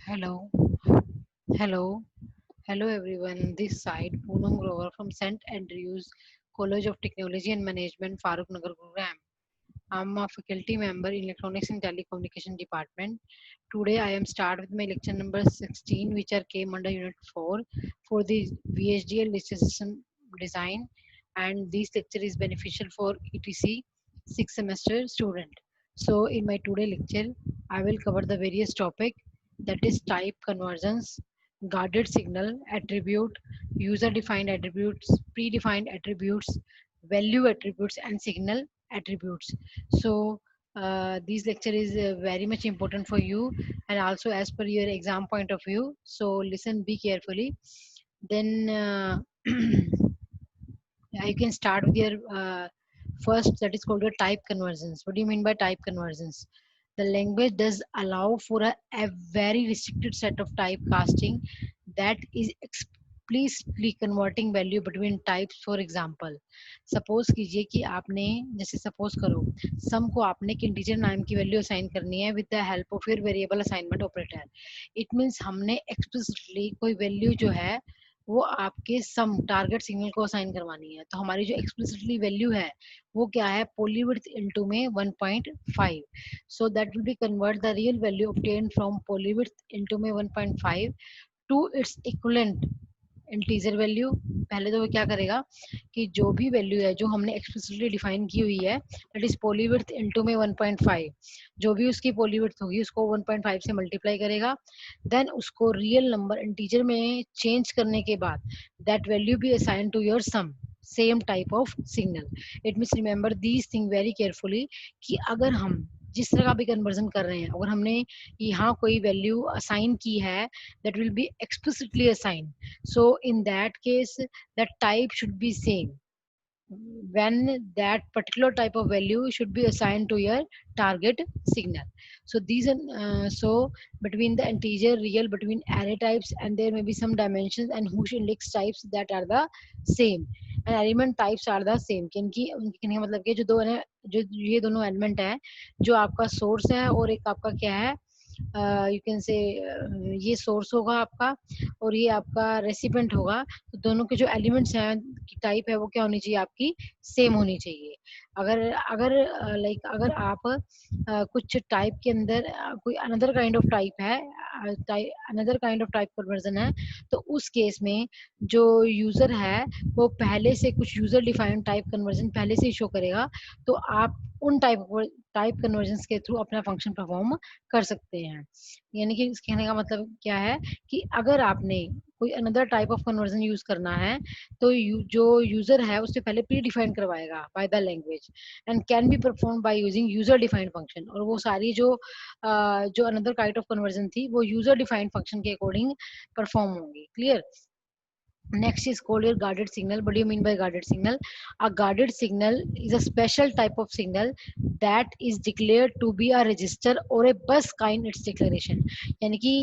Hello, hello, hello everyone. This side Poonam Grover from St. Andrews College of Technology and Management, Farooq Nagar, Gurugram. I'm a faculty member in Electronics and Telecommunication Department. Today I am start with my lecture number 16, which are came under Unit 4 for the VHDL digital system design, and this lecture is beneficial for ETC 6th semester student. So in my today lecture, I will cover the various topic, that is type conversions, guarded signal, attribute, user defined attributes, predefined attributes, value attributes, and signal attributes. So this lecture is very much important for you, and also as per your exam point of view. So listen, be carefully. Then you can start with your first, that is called your type conversions. What do you mean by type conversions? The language does allow for a very restricted set of type casting that is explicitly converting value between types. For example, suppose कीजिए कि आपने, जैसे suppose करो सम को आपने एक integer नाम की वैल्यू असाइन करनी है with the help of your variable assignment operator. It means हमने एक्सप्लिसिटली कोई वैल्यू जो है वो आपके सम टारगेट सिग्नल को असाइन करवानी है. तो हमारी जो एक्सप्लिसिटली वैल्यू है वो क्या है, पोलीविड्थ इनटू में 1.5. So that will be convert the real value obtain from poly width into में 1.5 to its equivalent integer value. पहले तो वो क्या करेगा कि जो भी वैल्यू है जो हमने एक्सप्लिसिटली डिफाइन की हुई है, दैट इज पोलीविड्थ इनटू में 1.5, जो भी उसकी पोलीविड्थ होगी उसको 1.5 से मल्टीप्लाई करेगा. देन उसको रियल नंबर इंटीजर में चेंज करने के बाद that value be assign to your some same type of signal. It means remember these thing very carefully कि अगर हम जिस तरह का भी कन्वर्जन कर रहे हैं, अगर हमने यहाँ कोई वैल्यू असाइन की है, that will B explicitly assign. So in that case, the type should be same when that particular type of value should be assigned to your target signal. So these are so between the integer real, between array types, and there may be some dimensions and whose index types that are the same and element types are the same. क्योंकि उनके कहने का मतलब कि जो दो है, जो ये दोनों एलिमेंट है, जो आपका सोर्स है और एक आपका क्या है, यू कैन से ये सोर्स होगा आपका और ये आपका रेसिपेंट होगा. तो दोनों के जो एलिमेंट्स हैं की टाइप है वो क्या होनी चाहिए, आपकी सेम होनी चाहिए. अगर अगर लाइक अगर आप कुछ टाइप के अंदर कोई अनदर काइंड ऑफ टाइप है, another kind of type conversion है, तो उस केस में जो यूजर है वो पहले से कुछ यूजर डिफाइंड टाइप कन्वर्जन पहले से ही शो करेगा. तो आप उन टाइप कन्वर्जन के थ्रू अपना फंक्शन परफॉर्म कर सकते हैं. यानी कि इस कहने का मतलब क्या है कि अगर आपने कोई another type of conversion use करना है, तो जो यूजर है उससे पहले प्री डिफाइन करवाएगा by the language and can be perform by using user defined function. और वो सारी जो अनदर काइंड ऑफ कन्वर्जन थी वो यूजर डिफाइंड फंक्शन के अकॉर्डिंग परफॉर्म होंगी. Clear? Next is called your guarded signal. What do you mean by guarded signal? A guarded signal is a special type of signal that is declared to be a register or a bus kind its declaration. यानी कि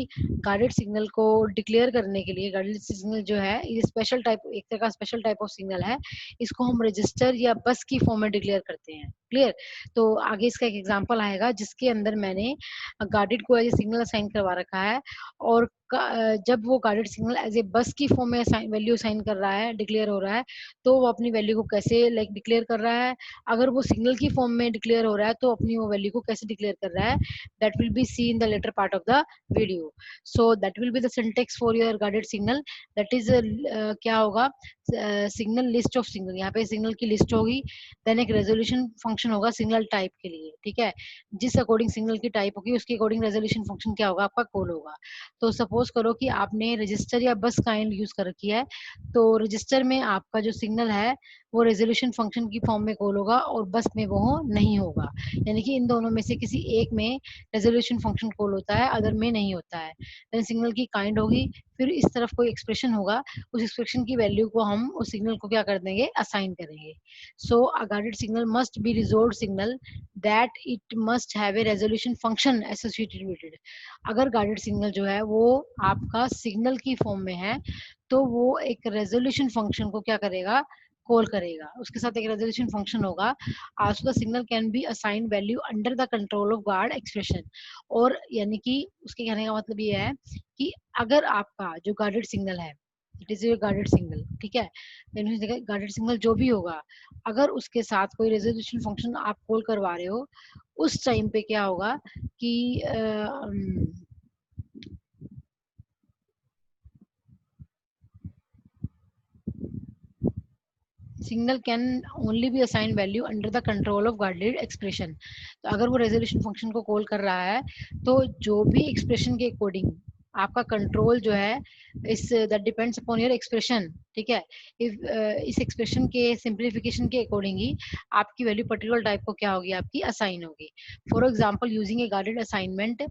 guarded signal को declare करने के लिए guarded signal जो है ये special type, एक तरह का special type of signal है. इसको हम register या bus की form में declare करते हैं. क्लियर? तो आगे इसका एक एग्जांपल आएगा जिसके अंदर मैंने guarded को एज ए सिग्नल असाइन करवा रखा है, और जब वो गार्डेड सिग्नल एज ए बस की फॉर्म में वैल्यू असाइन कर रहा है, डिक्लेयर हो रहा है, तो वो अपनी वैल्यू को कैसे लाइक डिक्लेयर कर रहा है. अगर वो सिग्नल की फॉर्म में डिक्लेयर हो रहा है तो अपनी वो वैल्यू को कैसे डिक्लेयर कर रहा है, that will be see in the later part of the video. So that will be the syntax for your guarded signal. That is क्या होगा, सिग्नल लिस्ट ऑफ सिग्नल. यहाँ पे सिग्नल की लिस्ट होगी, देन एक रेजोल्यूशन फंक्शन होगा signal type के लिए. ठीक है? जिस अकॉर्डिंग सिग्नल की टाइप होगी उसके अकॉर्डिंग रेजोल्यूशन फंक्शन क्या होगा, आपका कॉल होगा. तो सपोज करो कि आपने रजिस्टर या बस काइंड यूज कर रखी है, तो रजिस्टर में आपका जो सिग्नल है वो रेजोल्यूशन फंक्शन की फॉर्म में कॉल होगा और बस में वो नहीं होगा. यानी कि इन दोनों में से किसी एक में रेजोल्यूशन फंक्शन कॉल होता है, अदर में नहीं होता है. देन सिग्नल की काइंड होगी, फिर इस तरफ कोई एक्सप्रेशन होगा, उस एक्सप्रेशन की वैल्यू को हम उस सिग्नल को क्या कर देंगे, असाइन करेंगे. So a guarded signal must be resolve signal that it must have a resolution function associated with it. अगर गार्डेड सिग्नल जो है वो आपका सिग्नल की फॉर्म में है, तो वो एक रेजोल्यूशन फंक्शन को क्या करेगा, कॉल करेगा, उसके साथ एक रेजोल्यूशन फंक्शन होगा। Also the signal can be assign value under the control of guard expression. और यानी कि उसके कहने का मतलब ये है कि अगर आपका जो गार्डेड सिग्नल है, it is your guarded signal, ठीक है, गार्डेड सिग्नल जो भी होगा, अगर उसके साथ कोई रेजोल्यूशन फंक्शन आप कॉल करवा रहे हो, उस टाइम पे क्या होगा कि signal can only be assign value under the control of guarded expression. तो अगर वो रेजोल्यूशन फंक्शन को कॉल कर रहा है, तो जो भी एक्सप्रेशन के अकॉर्डिंग आपका कंट्रोल जो है, इस that depends upon your expression, ठीक है। इफ इस एक्सप्रेशन के सिंप्लीफिकेशन के अकॉर्डिंग ही आपकी वैल्यू पर्टिकुलर टाइप को क्या होगी, आपकी असाइन होगी। For example using a guarded assignment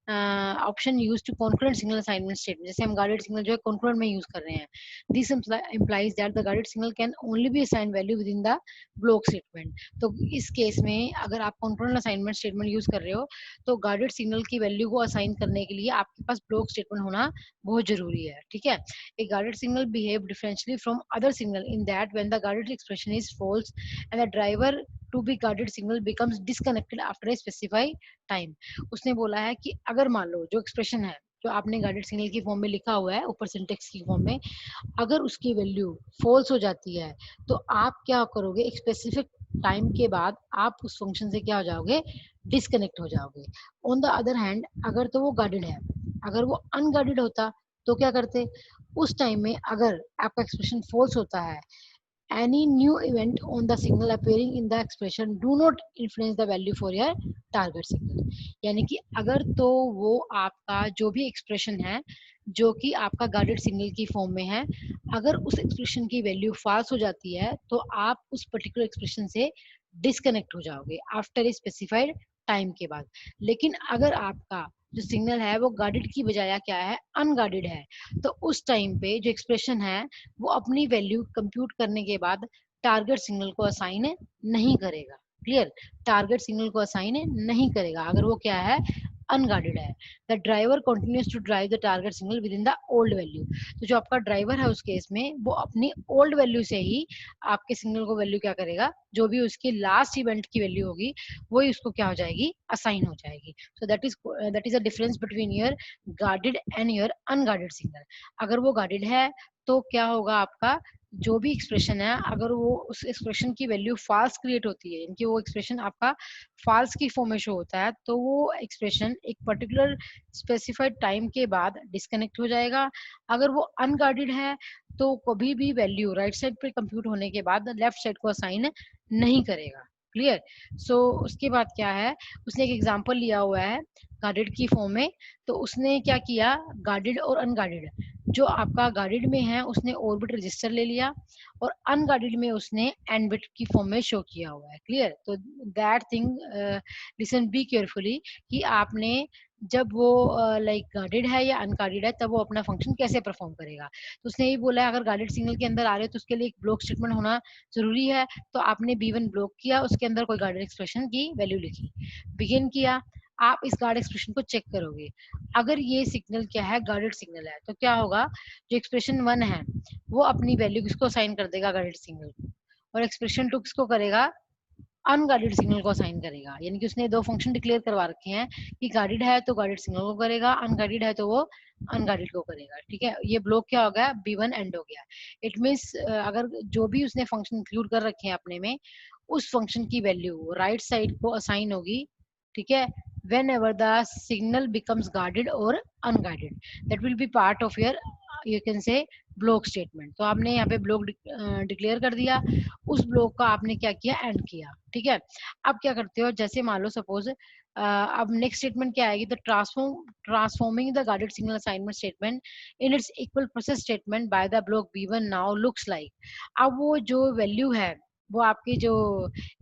option use to concurrent signal assignment statement, जैसे हम गार्डेड सिग्नल जो है कॉन्करेंट में यूज कर रहे हैं, this implies that the guided signal can only be assigned value within the block statement। तो इस केस में अगर आप कंट्रोल असाइनमेंट स्टेटमेंट यूज कर रहे हो, तो गार्डेड सिग्नल की वैल्यू को असाइन करने के लिए आपके पास ब्लॉक स्टेटमेंट होना बहुत जरूरी है, ठीक है। A guarded signal behave differentially from other signal in that when the guarded expression is false and the driver to be guarded signal becomes disconnected after a specified time। उसने बोला है कि अगर मान लो जो एक्सप्रेशन है जो आपने गार्डेड सिग्नल की फॉर्म में लिखा हुआ है ऊपर सिंटेक्स की फॉर्म में, अगर उसकी वैल्यू फॉल्स हो जाती है, तो आप क्या करोगे, एक स्पेसिफिक टाइम के बाद आप उस फंक्शन से क्या हो जाओगे, डिस्कनेक्ट हो जाओगे। ऑन द अदर हैंड अगर तो वो गार्डेड है, अगर वो अनगार्डेड होता तो क्या करते, उस टाइम में अगर आपका एक्सप्रेशन फॉल्स होता है, any new event on the signal appearing in the expression do not influence the value for your target signal। यानी कि अगर तो वो आपका जो भी एक्सप्रेशन है जो कि आपका गार्डेड सिग्नल की फॉर्म में है, अगर उस एक्सप्रेशन की वैल्यू फाल्स हो जाती है, तो आप उस पर्टिकुलर एक्सप्रेशन से डिस्कनेक्ट हो जाओगे आफ्टर ए स्पेसिफाइड टाइम के बाद। लेकिन अगर आपका जो सिग्नल है वो गार्डेड की बजाय क्या है, अनगार्डेड है, तो उस टाइम पे जो एक्सप्रेशन है वो अपनी वैल्यू कंप्यूट करने के बाद टारगेट सिग्नल को असाइन नहीं करेगा। क्लियर, टारगेट सिग्नल को असाइन नहीं करेगा अगर वो क्या है, अनगार्डेड है। The driver continues to drive the target signal within the old value. तो जो आपका ड्राइवर है उस केस में वो अपनी ओल्ड वैल्यू से ही आपके सिग्नल को वैल्यू क्या करेगा, जो भी उसकी लास्ट इवेंट की वैल्यू होगी वही उसको क्या हो जाएगी, असाइन हो जाएगी। So that is a difference between your guarded and your unguarded signal. अगर वो गार्डेड है तो क्या होगा, आपका जो भी एक्सप्रेशन है अगर वो उस एक्सप्रेशन की वैल्यू फाल्स क्रिएट होती है, यानी वो एक्सप्रेशन आपका फाल्स की फॉर्म में शो होता है, तो वो एक्सप्रेशन एक पर्टिकुलर स्पेसिफाइड टाइम के बाद डिस्कनेक्ट हो जाएगा। अगर वो अनगार्डेड है तो कभी भी वैल्यू राइट साइड पे कंप्यूट होने के बाद लेफ्ट साइड को असाइन नहीं करेगा। क्लियर। सो उसके बाद क्या है, उसने एक एग्जांपल लिया हुआ है गार्डेड की फॉर्म में। तो उसने क्या किया, गार्डेड और अनगार्डेड, जो आपका गार्डेड में है उसने ऑर्बिट रजिस्टर ले लिया और अनगार्डेड में उसने एंड बिट की फॉर्म में शो किया हुआ है। क्लियर। तो that thing listen be carefully कि आपने जब वो लाइक गार्डेड है या अनगार्डेड है तब वो अपना फंक्शन कैसे परफॉर्म करेगा। तो उसने ये बोला है अगर गार्डेड सिग्नल के अंदर आ रहे हो तो उसके लिए एक ब्लॉक स्टेटमेंट होना जरूरी है। तो आपने B1 ब्लॉक किया, उसके अंदर कोई गार्डेड एक्सप्रेशन की वैल्यू लिखी, बिगिन किया, आप इस गार्ड एक्सप्रेशन को चेक करोगे। अगर ये सिग्नल क्या है, गार्डेड सिग्नल है, तो क्या होगा, जो एक्सप्रेशन 1 है वो अपनी वैल्यू किसको असाइन कर देगा, गार्डेड सिग्नल को, और एक्सप्रेशन 2 किसको करेगा, अनगार्डेड सिग्नल को असाइन करेगा। यानी कि उसने दो फंक्शन डिक्लेयर करवा रखे हैं कि गार्डेड है तो गार्डेड सिग्नल को करेगा, अनगार्डेड है तो वो अनगार्डेड को करेगा। ठीक है, ये ब्लॉक क्या हो गया, B1 एंड हो गया। इट मीन्स अगर जो भी उसने फंक्शन इंक्लूड कर रखे हैं अपने में, उस फंक्शन की वैल्यू राइट साइड को असाइन होगी। ठीक है, whenever the signal becomes guarded or unguarded, that will be part of your you can say block statement. तो आपने यहाँ पे ब्लॉक डिक्लेयर कर दिया, उस ब्लॉक का आपने क्या किया, एंड किया। ठीक है, अब क्या करते हो, जैसे मान लो सपोज अब नेक्स्ट स्टेटमेंट क्या आएगी, तो transforming the guarded signal assignment statement in its equal process statement by the block B1 now looks like. अब वो जो वैल्यू है, वो आपकी जो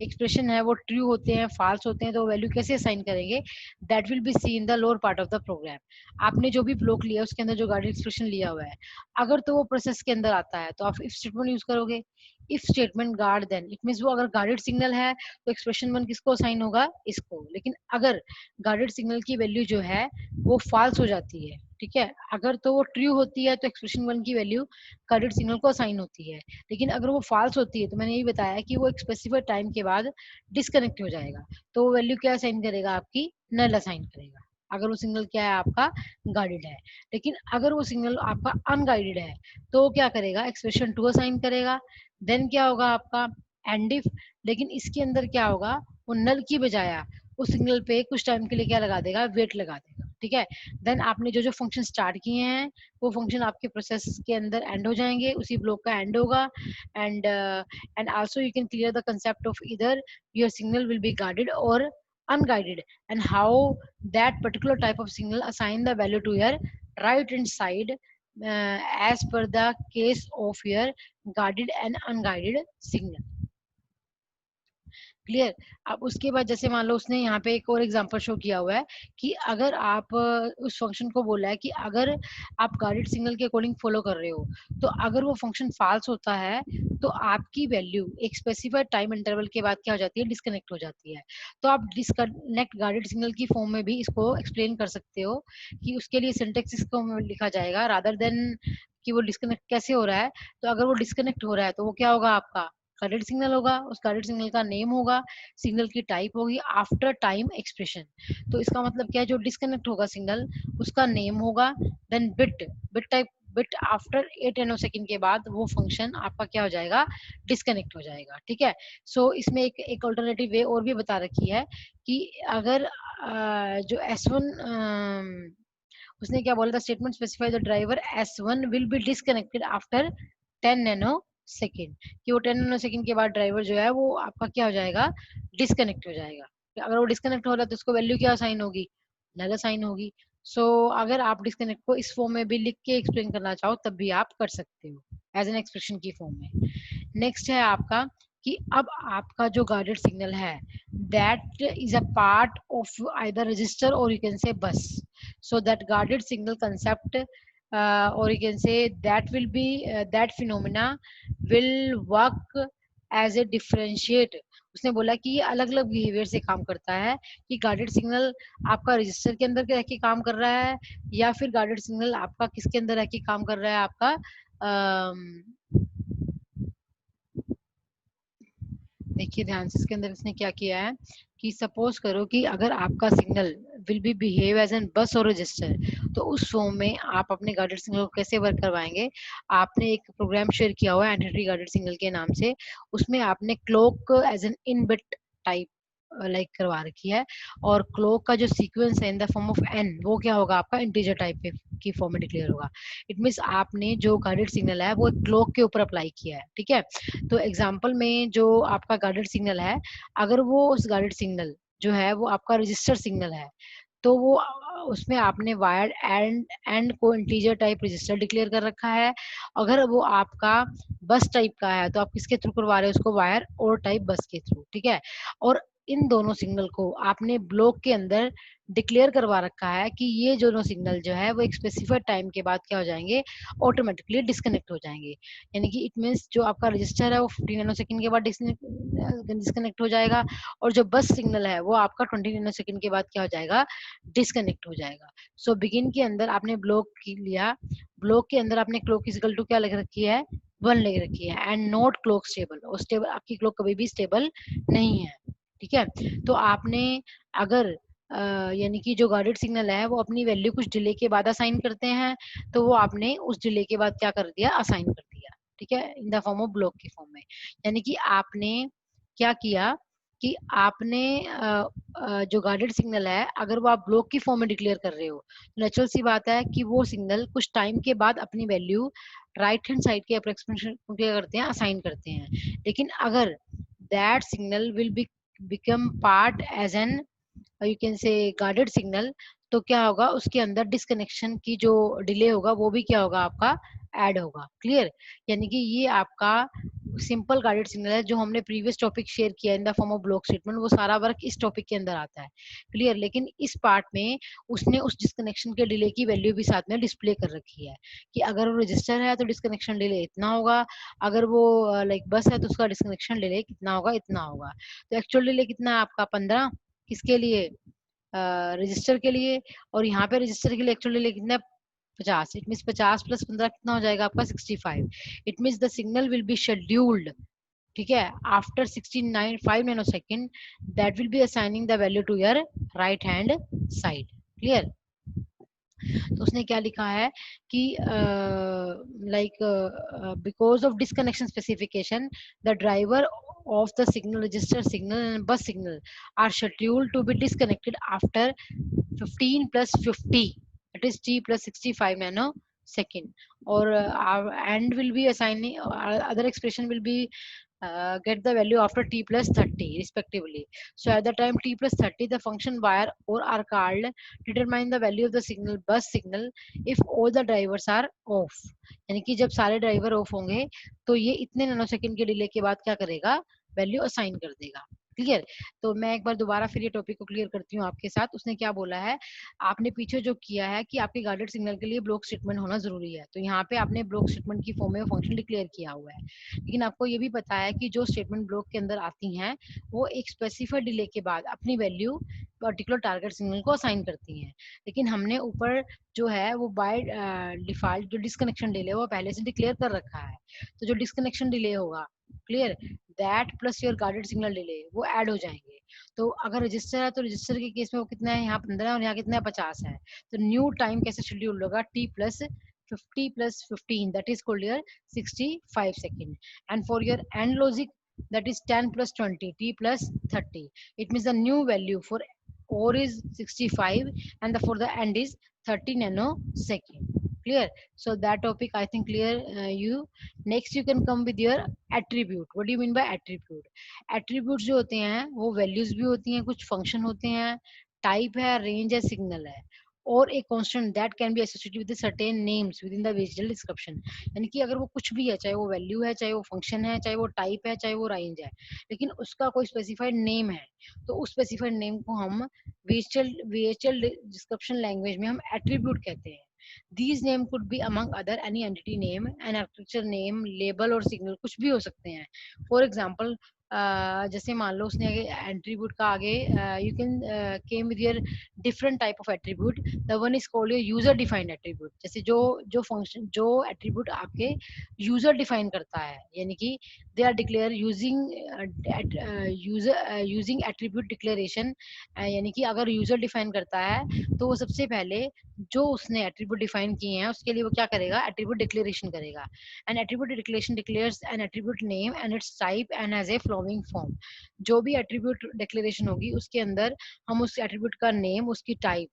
एक्सप्रेशन है वो ट्रू होते हैं, फाल्स होते हैं, तो वैल्यू कैसे असाइन करेंगे, that will be see in the lower part of the program. आपने जो भी ब्लॉक लिया उसके अंदर जो गार्डेड एक्सप्रेशन लिया हुआ है, अगर तो वो प्रोसेस के अंदर आता है तो आप इफ स्टेटमेंट यूज करोगे, if statement guard then, it means वो अगर गार्डेड सिग्नल है तो एक्सप्रेशन 1 किसको असाइन होगा, इसको। लेकिन अगर गार्डेड सिग्नल की वैल्यू जो है वो फॉल्स हो जाती है, ठीक है, अगर तो वो ट्रू होती है तो एक्सप्रेशन 1 की वैल्यू गार्डेड सिग्नल को असाइन होती है। लेकिन अगर वो फॉल्स होती है तो मैंने यही बताया कि वो एक स्पेसिफाइड टाइम के बाद डिस्कनेक्ट हो जाएगा, तो वो वैल्यू क्या असाइन करेगा, आपकी नल असाइन करेगा, अगर वो सिग्नल क्या है, आपका गाइडेड है। लेकिन अगर वो सिग्नल आपका अनगाइडेड है तो क्या करेगा, एक्सप्रेशन 2 असाइन करेगा। देन क्या होगा आपका एंड इफ, लेकिन इसके अंदर क्या होगा, वो नल की बजाय उस सिग्नल पे कुछ टाइम के लिए क्या लगा देगा, वेट लगा देगा, ठीक है। देन आपने जो जो फंक्शन स्टार्ट किए हैं वो फंक्शन आपके प्रोसेस के अंदर एंड हो जाएंगे, उसी ब्लॉक का एंड होगा। And also you can clear the concept of either your signal will be guided or unguided, and how that particular type of signal assign the value to your right hand side as per the case of your guided and unguided signal. Clear. अब उसके बाद जैसे मान लो उसने यहाँ पे एक और एग्जांपल शो किया हुआ है कि अगर आप उस फंक्शन को बोला है कि अगर आप गाइडेड सिग्नल के अकॉर्डिंग फॉलो कर रहे हो तो अगर वो फंक्शन फॉल्स होता है तो आपकी वैल्यू एक स्पेसिफाइड टाइम इंटरवल के बाद क्या हो जाती है, डिस्कनेक्ट हो जाती है। तो आप डिस्कनेक्ट गाइडेड सिग्नल की फॉर्म में भी इसको एक्सप्लेन कर सकते हो कि उसके लिए सिंटेक्स इसको लिखा जाएगा रादर देन कि वो डिस्कनेक्ट कैसे हो रहा है। तो अगर वो डिस्कनेक्ट हो रहा है तो वो क्या होगा, आपका गाइडेड सिग्नल होगा, उस गाइडेड सिग्नल का नेम होगा, सिग्नल की टाइप होगी आफ्टर टाइम एक्सप्रेशन। तो इसका मतलब क्या है, जो डिस्कनेक्ट होगा सिग्नल उसका नेम होगा, then bit, bit type, bit after 8 nanosecond के बाद वो फंक्शन आपका क्या हो जाएगा, डिस्कनेक्ट हो जाएगा, ठीक है। सो इसमें एक अल्टरनेटिव वे और भी बता रखी है कि अगर जो S1 उसने क्या बोला था, statement specify the driver S1 will be disconnected after 10 nano second, कि वो 10 नैनो सेकेंड के बाद ड्राइवर जो है वो आपका क्या हो जाएगा, डिस्कनेक्ट हो जाएगा। अगर वो डिस्कनेक्ट हो रहा है तो उसको वैल्यू क्या असाइन होगी, नल असाइन होगी। सो अगर आप डिस्कनेक्ट को इस फॉर्म में भी लिख के एक्सप्लेन करना चाहो तब भी आप कर सकते हो एज एन एक्सप्रेशन की फॉर्म में। नेक्स्ट है आपका कि अब आपका जो गाइडेड सिग्नल है that is a part of either register और यू कैन से बस। so that guarded signal concept or you can say that will be that phenomena will work as a differentiate। उसने बोला कि ये अलग अलग बिहेवियर से काम करता है कि गार्डेड सिग्नल आपका रजिस्टर के अंदर रह के काम कर रहा है या फिर गार्डेड सिग्नल आपका किसके अंदर रह के काम कर रहा है, आपका देखिए ध्यान से इसके अंदर इसने क्या किया है कि सपोज करो कि अगर आपका signal will be behave as an bus और रजिस्टर, तो उस फॉर्म में आप अपने गाइडेड सिग्नल को कैसे वर्क करवाएंगे। आपने एक प्रोग्राम शेयर किया हुआ है एंटिटी गाइडेड सिग्नल के नाम से, उसमें आपने clock as an in bit type like करवा रखी है और क्लॉक का जो सीक्वेंस है in the form of an वो क्या होगा, आपका इंटीजर टाइप की फॉर्म में डिक्लेयर होगा। इट मीन्स आपने जो गाइडेड सिग्नल है वो क्लॉक के ऊपर अप्लाई किया है, ठीक है। तो एग्जाम्पल में जो आपका गाइडेड सिग्नल है, अगर वो उस गाइडेड सिग्नल जो है वो आपका रजिस्टर सिग्नल है तो वो उसमें आपने वायर्ड एंड को इंटीजर टाइप रजिस्टर डिक्लेयर कर रखा है। अगर वो आपका बस टाइप का है तो आप किसके थ्रू करवा रहे हो उसको, वायर और टाइप बस के थ्रू, ठीक है। और इन दोनों सिग्नल को आपने ब्लॉक के अंदर डिक्लेयर करवा रखा है कि ये दोनों सिग्नल जो है वो एक स्पेसिफाइड टाइम के बाद क्या हो जाएंगे, ऑटोमेटिकली डिस्कनेक्ट हो जाएंगे। यानी कि इट मीन्स जो आपका रजिस्टर है वो 15 नैनो सेकंड के बाद डिस्कनेक्ट हो जाएगा और जो बस सिग्नल है वो आपका 20 नैनो सेकंड के बाद क्या हो जाएगा, डिस्कनेक्ट हो जाएगा। सो बिगिन के अंदर आपने ब्लॉक लिया, ब्लॉक के अंदर आपने क्लॉक इक्वल टू क्या लिख रखी है, 1 लिख रखी है एंड नॉट क्लॉक स्टेबल, और स्टेबल आपकी क्लॉक कभी भी स्टेबल नहीं है, ठीक है। तो आपने अगर यानी कि जो गाइडेड सिग्नल है वो अपनी वैल्यू कुछ डिले के बाद असाइन करते हैं तो वो आपने उस डिले के बाद क्या कर दिया, असाइन कर दिया, ठीक है, in the form of block के फॉर्म में। यानी कि आपने क्या किया कि आपने जो गाइडेड सिग्नल है अगर वो आप ब्लॉक की फॉर्म में डिक्लेयर कर रहे हो नेचुरल सी बात है कि वो सिग्नल कुछ टाइम के बाद अपनी वैल्यू राइट हैंड साइड के अप्रोक्सीमेशन क्या करते हैं, असाइन करते हैं। लेकिन अगर that signal will be become part as an you can say guided signal, तो क्या होगा उसके अंदर डिस्कनेक्शन की जो डिले होगा वो भी क्या होगा, आपका ऐड होगा। क्लियर। यानी कि ये आपका सिंपल गाइडेड सिग्नल है, जो हमने प्रीवियस टॉपिक शेयर किया इन the form of block statement, वो सारा वर्क इस टॉपिक के अंदर आता है। क्लियर। लेकिन इस पार्ट में उसने उस डिस्कनेक्शन के डिले की वैल्यू भी साथ में डिस्प्ले कर रखी है कि अगर वो रजिस्टर है तो डिस्कनेक्शन डिले इतना होगा, अगर वो लाइक बस है तो उसका डिस्कनेक्शन डिले कितना होगा, इतना होगा। तो एक्चुअल डिले कितना है आपका 15, किसके लिए, रजिस्टर के लिए। और यहाँ पे रजिस्टर के लिए एक्चुअल डिले कितना है, 50। इट मीन 50 + 15 कितना हो जाएगा आपका 65। It mean the signal will be scheduled, ठीक है, after 69 5 nanosecond, that will be assigning the value to your right hand side. Clear. तो उसने क्या लिखा है कि like because of disconnection specification, the driver of the signal register signal and bus signal are scheduled to be disconnected after 15 + 50, that is t + 65 nanosecond, or and will be assigning other expression will be get the value after t + 30 respectively. So at the time t + 30, the function wire or are called determine the value of the signal bus signal if all the drivers are off. यानी कि जब सारे driver of होंगे तो ये इतने nanosecond के delay के बाद क्या करेगा, वैल्यू असाइन कर देगा। क्लियर। तो मैं एक बार दोबारा फिर ये टॉपिक को क्लियर करती हूँ आपके साथ। उसने क्या बोला है, आपने पीछे जो किया है कि आपके गाइडेड सिग्नल के लिए ब्लॉक स्टेटमेंट होना जरूरी है, तो यहाँ पे आपने ब्लॉक स्टेटमेंट की फॉर्म में फंक्शन डिक्लेयर किया हुआ है। लेकिन आपको ये भी पता है कि जो स्टेटमेंट ब्लॉक के अंदर आती हैं वो एक स्पेसिफाइड डिले के बाद अपनी वैल्यू पर्टिकुलर टारगेट सिग्नल को असाइन करती हैं। लेकिन हमने ऊपर जो है वो बाय डिफॉल्ट जो डिस्कनेक्शन डिले वो पहले से डिक्लेयर कर रखा है। तो जो डिस्कनेक्शन डिले होगा, clear, that plus your guided signal delay वो ऐड हो जाएंगे। तो अगर रजिस्टर है तो रजिस्टर के केस में वो कितना है, यहाँ 15 है और यहाँ कितना है 50 है। तो न्यू टाइम कैसे शेड्यूल होगा, t + 50 + 15, that is called your 65 second. And for your AND logic, that is 10 + 20, t + 30. It means the new value for OR is 65 and for the AND is 30 nanosecond. Clear. So that topic I think clear you. Next you can come with your attribute. What do you mean by attribute? Attributes जो होते हैं वो values भी होती हैं, कुछ function होते हैं, type है, range है, signal है, और एक constant that can be associated with certain names within the visual description. यानी कि अगर वो कुछ भी है, चाहे वो वैल्यू है, चाहे वो फंक्शन है, चाहे वो टाइप है, चाहे वो रेंज है, लेकिन उसका कोई स्पेसिफाइड नेम है, तो उस स्पेसिफाइड नेम को हम VHL डिस्क्रिप्शन लैंग्वेज में हम एट्रीब्यूट कहते हैं। These name could be among other any entity name, an architecture name, label और signal, कुछ भी हो सकते हैं। For example, जैसे मान लो उसने एट्रीब्यूट का आगे you can came with your different type of attribute. The one is called your user defined attribute. जैसे जो फंक्शन जो एट्रीब्यूट आपके यूजर डिफाइन करता है, यानी कि they are declare using using attribute declaration. यानी कि अगर यूजर डिफाइन करता है तो वो सबसे पहले जो उसने एट्रीब्यूट डिफाइन किए हैं उसके लिए वो क्या करेगा, एट्रीब्यूट डिक्लेरेशन करेगा। And attribute declaration declares an attribute name and its type and as a following form. जो भी एट्रीब्यूट डिक्लेरेशन होगी उसके अंदर हम उस एट्रीब्यूट का नेम, उसकी टाइप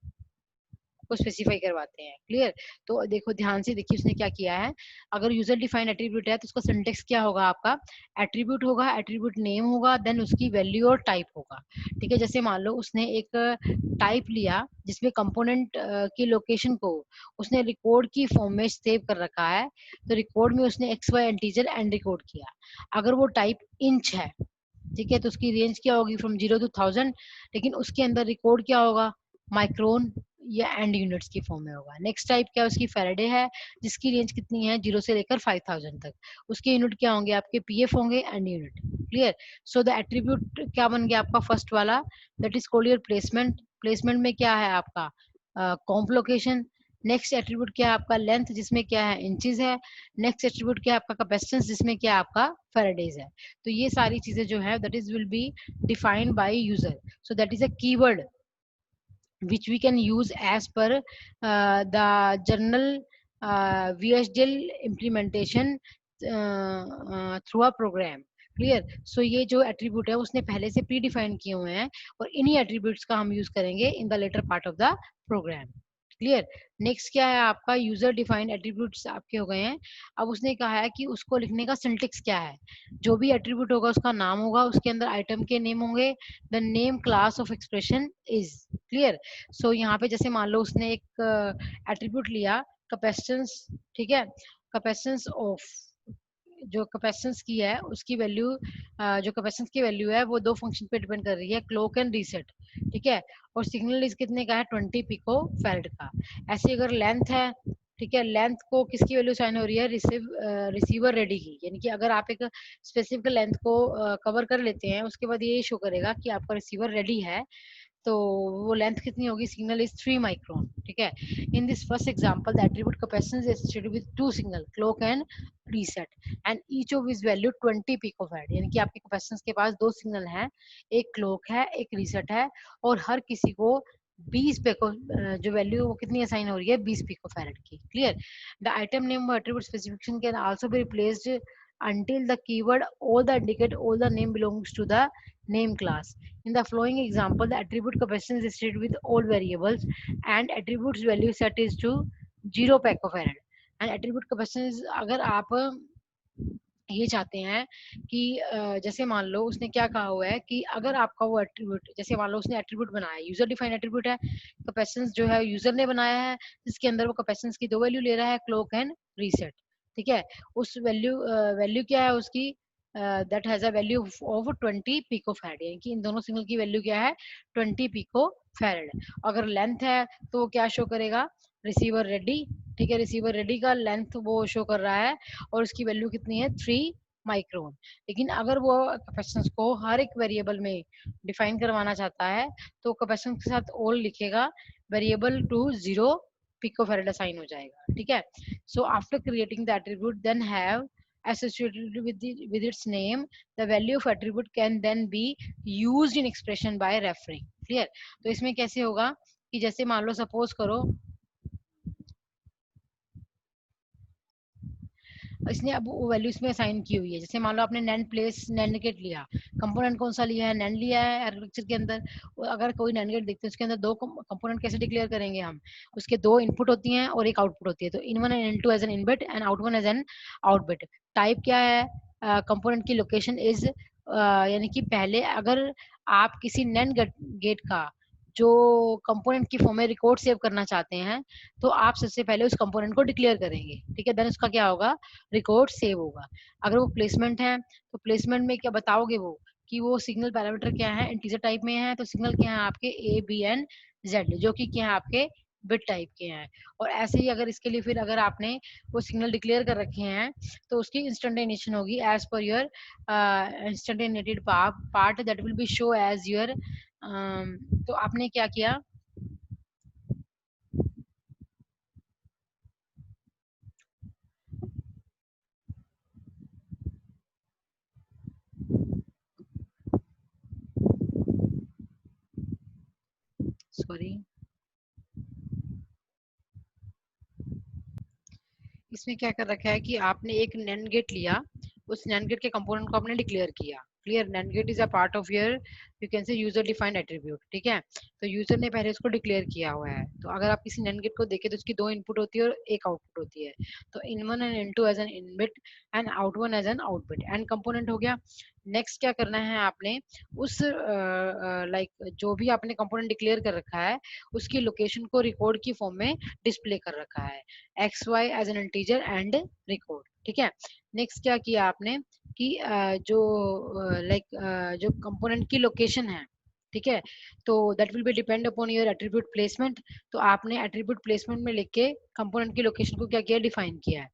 को स्पेसिफाई करवाते हैं। क्लियर। तो देखो ध्यान से देखिए उसने क्या किया है। अगर यूजर डिफाइंड एट्रीब्यूट है तो उसका सिंटेक्स क्या होगा, आपका एट्रीब्यूट होगा, एट्रीब्यूट नेम होगा, देन उसकी वैल्यू और टाइप होगा। ठीक है। जैसे मान लो उसने एक टाइप लिया जिसमें कंपोनेंट की लोकेशन को उसने रिकॉर्ड की फॉर्म में सेव कर रखा है, तो रिकॉर्ड में उसने XY इंटीजर एंड रिकॉर्ड किया। अगर वो टाइप इंच है, ठीक है, तो उसकी रेंज क्या होगी, फ्रॉम 0 to 1000। लेकिन उसके अंदर रिकॉर्ड क्या होगा, माइक्रोन या एंड यूनिट्स की फॉर्म में होगा। नेक्स्ट टाइप क्या है, उसकी फैराडे है, जिसकी रेंज कितनी है 0 से लेकर 5000 तक। उसके यूनिट क्या होंगे, आपके PF होंगे, and unit. Clear. So the attribute क्या बन गया आपका फर्स्ट वाला, that is called your placement. Placement में क्या है आपका कॉम्प लोकेशन। नेक्स्ट एट्रीब्यूट क्या है आपका लेंथ, जिसमें क्या है इंचेस है। नेक्स्ट एट्रीब्यूट क्या है आपका कैपेसिटेंस, जिसमें क्या है आपका फेराडेज है। तो ये सारी चीजें जो है that is will be defined by user. So that is a keyword which we can use as per the general VHDL implementation through a program. Clear. So ये जो एट्रीब्यूट है उसने पहले से प्री डिफाइन किए हुए हैं और इन्हीं एट्रीब्यूट्स का हम यूज करेंगे in the later part of the program. Clear. Next क्या है आपका, यूजर डिफाइंड एट्रीब्यूट्स आपके हो गए हैं। अब उसने कहा है कि उसको लिखने का सिंटेक्स क्या है। जो भी एट्रीब्यूट होगा उसका नाम होगा, उसके अंदर आइटम के नेम होंगे, the name class of expression is. Clear. So यहाँ पे जैसे मान लो उसने एक एट्रीब्यूट लिया कैपेसिटेंस, ठीक है, कैपेसिटेंस ऑफ जो कैपेसिटेंस की है उसकी वैल्यू, जो कैपेसिटेंस की वैल्यू है वो दो फंक्शन पे डिपेंड कर रही है, क्लॉक एंड रीसेट, ठीक है। और सिग्नल इस कितने का है, 20 पिको फैरड का। ऐसे अगर लेंथ है, ठीक है, लेंथ को किसकी वैल्यू साइन हो रही है, रिसीवर रेडी की, यानी कि अगर आप एक स्पेसिफिक लेंथ को कवर कर लेते हैं उसके बाद ये शो करेगा कि आपका रिसीवर रेडी है, तो वो लेंथ कितनी होगी, सिग्नल इज 3 माइक्रोन, ठीक है। In this first example the attribute capacitance is associated with two signal, clock and reset, and each of is value 20 picofarad, यानी कि आपके कैपेसिटेंस के पास दो सिग्नल हैं, एक क्लॉक है एक रीसेट है, और हर किसी को 20 पिको, जो वैल्यू वो कितनी असाइन हो रही है, 20 पिकोफैराड की। Clear. The item name attribute specification can also be replaced until the keyword all the indicate all the name belongs to the name class. In the following example, the attribute capacitance is stated with all variables and attributes value set is to 0 picofarad. And attribute capacitance अगर आप ये चाहते हैं कि जैसे मान लो उसने क्या कहा हुआ है कि अगर आपका वो एट्रीब्यूट, जैसे मान लो उसने एट्रीब्यूट बनाया है, यूजर डिफाइंड एट्रीब्यूट है, कैपेसिटेंस जो है यूजर ने बनाया है, जिसके अंदर वो कैपेसिटेंस की दो वैल्यू ले रहा है, क्लॉक एंड रीसेट, ठीक है। उस वैल्यू क्या है उसकी, that has a value of 20 picofarad, यानी कि इन दोनों सिग्नल की वैल्यू क्या है, 20 पिको फैरड। अगर लेंथ है तो वो क्या शो करेगा, रिसीवर रेडी, ठीक है, रिसीवर रेडी का लेंथ वो शो कर रहा है और उसकी वैल्यू कितनी है, 3 माइक्रोन। लेकिन अगर वो कैपेसिटेंस को हर एक वेरिएबल में डिफाइन करवाना चाहता है तो कैपेसिटेंस के साथ ऑल लिखेगा, वेरिएबल टू 0 पिकोफैरड असाइन हो जाएगा, ठीक है। So after creating the attribute then have associated with its name, the value of attribute can then be used in expression by referring. Clear? तो इसमें कैसे होगा कि जैसे मान लो सपोज करो इसने अब वो वैल्यू इसमें असाइन की हुई है, जैसे मान लो आपने नैंड प्लेस नैंड गेट लिया, कंपोनेंट कौन सा लिया है, नैंड लिया है आर्किटेक्चर के अंदर। और अगर कोई नैंड गेट देखते हैं उसके अंदर दो कंपोनेंट कैसे डिक्लेयर करेंगे हम, उसके दो इनपुट होती हैं और एक आउटपुट होती है, तो in one and in two as an in bit and out one as an out bit. Type क्या है, कंपोनेंट की लोकेशन इज, यानी कि पहले अगर आप किसी नैंड गेट का जो कंपोनेंट की फॉर्म में रिकॉर्ड सेव करना चाहते हैं तो आप सबसे पहले उस कंपोनेंट को डिक्लेयर करेंगे, ठीक है, देन उसका क्या होगा, रिकॉर्ड सेव होगा। अगर वो प्लेसमेंट है तो प्लेसमेंट में क्या बताओगे वो कि वो सिग्नल पैरामीटर क्या है, इंटीजर टाइप में है, तो सिग्नल क्या है आपके ए बी एन जेड, जो कि क्या है आपके बिट टाइप के हैं। और ऐसे ही अगर इसके लिए फिर अगर आपने वो सिग्नल डिक्लेयर कर रखे हैं तो उसकी इंस्टेंटेनिएशन होगी as per your instantiated part that will be show as your, तो आपने क्या किया, सॉरी, इसमें क्या कर रखा है कि आपने एक नैंड गेट लिया, उस नैंड गेट के कंपोनेंट को आपने डिक्लेयर किया। Clear, NAND gate is a part of your, you can say user defined attribute, ठीक है। तो यूजर ने पहले इसको डिक्लेयर किया हुआ है, तो अगर आप किसी नैंड गेट को देखें तो उसकी दो इनपुट होती है और एक आउटपुट होती है, तो in one and in two as an in bit and out one as an out bit and component हो गया। नेक्स्ट क्या करना है आपने, उस लाइक जो भी आपने कंपोनेंट डिक्लेयर कर रखा है उसकी लोकेशन को रिकॉर्ड की फॉर्म में डिस्प्ले कर रखा है, X Y as an integer and record, ठीक है। नेक्स्ट क्या किया आपने कि जो लाइक जो कंपोनेंट की लोकेशन है, ठीक है, तो that will B depend upon your attribute placement. तो आपने एट्रीब्यूट प्लेसमेंट में लिख के कंपोनेंट की लोकेशन को क्या किया, डिफाइन किया है।